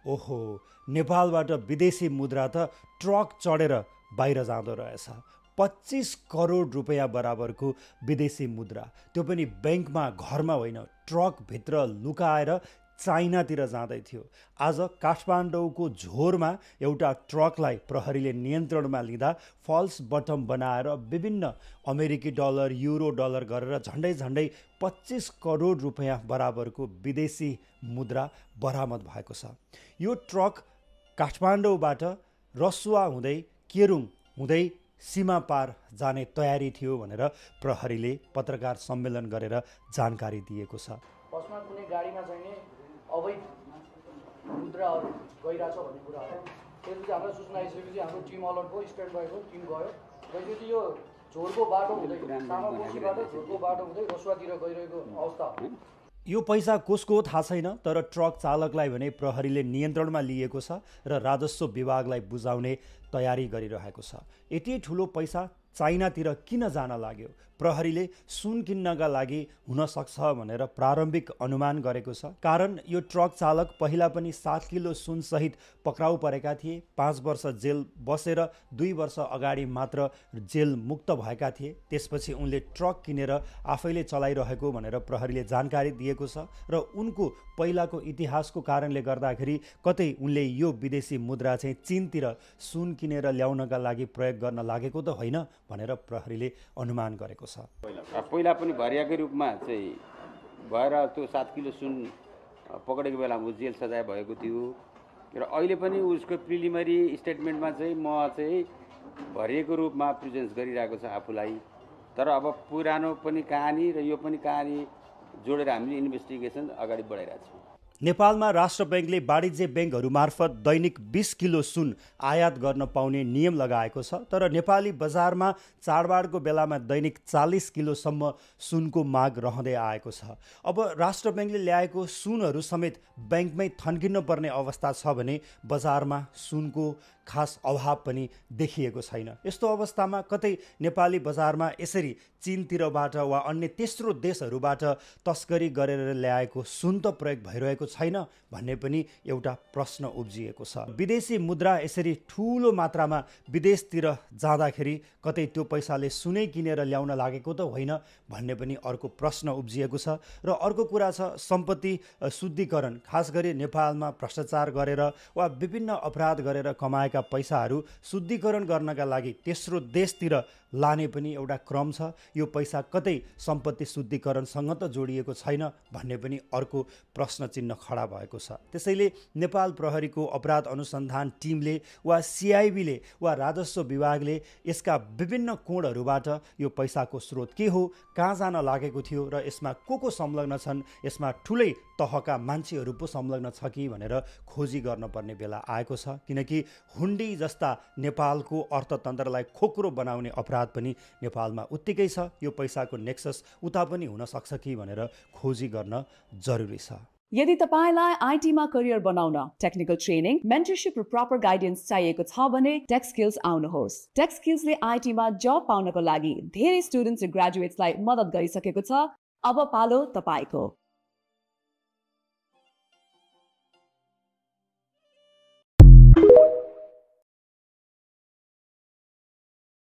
ओहो, नेपालबाट विदेशी मुद्रा त ट्रक चढेर बाहिर जाँदो रहेछ। 25 करोड रुपियाँ बराबरको विदेशी मुद्रा, त्यो पनि ब्याङ्कमा, घरमा होइन, ट्रकभित्र लुकाएर चाइनातिर जाँदै थियो। आज काठमाडौँको झोरमा एउटा ट्रकलाई प्रहरीले नियन्त्रणमा लिँदा फल्स बटम बनाएर विभिन्न अमेरिकी डलर, युरो डलर गरेर झन्डै 25 करोड रुपियाँ बराबरको विदेशी मुद्रा बरामद भएको छ। यो ट्रक काठमाडौँबाट रसुवा हुँदै केरुङ हुँदै सीमा पार जाने तयारी थियो भनेर प्रहरीले पत्रकार सम्मेलन गरेर जानकारी दिएको छ। बसमा कुनै गाडीमा चाहिँ अवैध मुद्राहरू गइरहेछ भन्ने कुरा हो। त्यसपछि हामीलाई सूचना आइसकेपछि हाम्रो टिम अलर्ट भयो, स्ट्यान्ड भएको टिम गयो। त्यसपछि यो झोरको बाटो हुँदै तामाकोसीबाट झोरको बाटो हुँदै रसुवातिर गइरहेको अवस्था हो। यो पैसा कसको थाहा छैन, तर ट्रक चालकलाई भने प्रहरीले नियन्त्रणमा लिएको छ र राजस्व विभागलाई बुझाउने तयारी गरिरहेको छ। यति ठुलो पैसा चाइनातिर किन जान लाग्यो? प्रहरीले सुन किन्नका लागि हुन सक्छ भनेर प्रारम्भिक अनुमान गरेको छ। कारण यो ट्रक चालक पहिला पनि 7 किलो सुनसहित पक्राउ परेका थिए। 5 वर्ष जेल बसेर 2 वर्ष अगाडि मात्र जेल मुक्त भएका थिए। त्यसपछि उनले ट्रक किनेर आफैले चलाइरहेको भनेर प्रहरीले जानकारी दिएको छ र उनको पहिलाको इतिहासको कारणले गर्दाखेरि कतै उनले यो विदेशी मुद्रा चाहिँ चीनतिर सुन किनेर ल्याउनका लागि प्रयोग गर्न लागेको त होइन भनेर प्रहरीले अनुमान गरेको छ। पहिला पनि भरियाकै रूपमा चाहिँ भएर त्यो 7 किलो सुन पकडेको बेलामा जेल सजाय भएको थियो र अहिले पनि उसको प्रिलिमिनरी स्टेटमेन्टमा चाहिँ म चाहिँ भरिएको रूपमा प्रेजेन्स गरिरहेको छ आफूलाई। तर अब पुरानो पनि कहानी र यो पनि कहानी जोडेर हामीले इन्भेस्टिगेसन अगाडि बढाइरहेको छौँ। नेपालमा राष्ट्र ब्याङ्कले वाणिज्य ब्याङ्कहरू मार्फत दैनिक 20 किलो सुन आयात गर्न पाउने नियम लगाएको छ। तर नेपाली बजारमा चाडबाडको बेलामा दैनिक 40 किलोसम्म सुनको माग रहँदै आएको छ। अब राष्ट्र ब्याङ्कले ल्याएको सुनहरू समेत ब्याङ्कमै थन्किनु पर्ने अवस्था छ भने बजारमा सुनको खास अभाव पनि देखिएको छैन। यस्तो अवस्थामा कतै नेपाली बजारमा यसरी चीनतिरबाट वा अन्य तेस्रो देशहरूबाट तस्करी गरेर ल्याएको सुन त प्रयोग भइरहेको छैन भन्ने पनि एउटा प्रश्न उब्जिएको छ। विदेशी मुद्रा यसरी ठुलो मात्रामा विदेशतिर जाँदाखेरि कतै त्यो पैसाले सुनै किनेर ल्याउन लागेको त होइन भन्ने पनि अर्को प्रश्न उब्जिएको छ। र अर्को कुरा छ सम्पत्ति शुद्धिकरण। खास गरी नेपालमा भ्रष्टाचार गरेर वा विभिन्न अपराध गरेर कमाएका पैसाहरू शुद्धिकरण गर्नका लागि तेस्रो देशतिर लाने पनि एउटा क्रम छ। यो पैसा कतै सम्पत्ति शुद्धिकरणसँग त जोडिएको छैन भन्ने पनि अर्को प्रश्न चिन्ह खडा भएको छ। त्यसैले नेपाल प्रहरीको अपराध अनुसन्धान टिमले वा सिआइबीले वा राजस्व विभागले यसका विभिन्न कोणहरूबाट यो पैसाको स्रोत के हो, कहाँ जान लागेको थियो र यसमा को संलग्न छन्, यसमा ठुलै तहका मान्छेहरू पो संलग्न छ कि भनेर खोजी गर्नुपर्ने बेला आएको छ। किनकि हुन्डी जस्ता नेपालको अर्थतन्त्रलाई खोक्रो बनाउने अपराध पनि नेपालमा उत्तिकै छ। यो पैसाको नेक्सस उता पनि हुन सक्छ कि भनेर खोजी गर्न जरुरी छ। यदि तपाईलाई आईटीमा करियर बनाउन टेक्निकल ट्रेनिङ, मेन्टरशिप र प्रपर गाइडेन्स चाहिएको छ भने टेक स्किल्स आउनुहोस्। टेक स्किल्सले आईटीमा जब पाउनको लागि धेरै स्टुडेन्ट्स र ग्रेजुएट्सलाई मद्दत गरिसकेको छ। अब पालो तपाईको।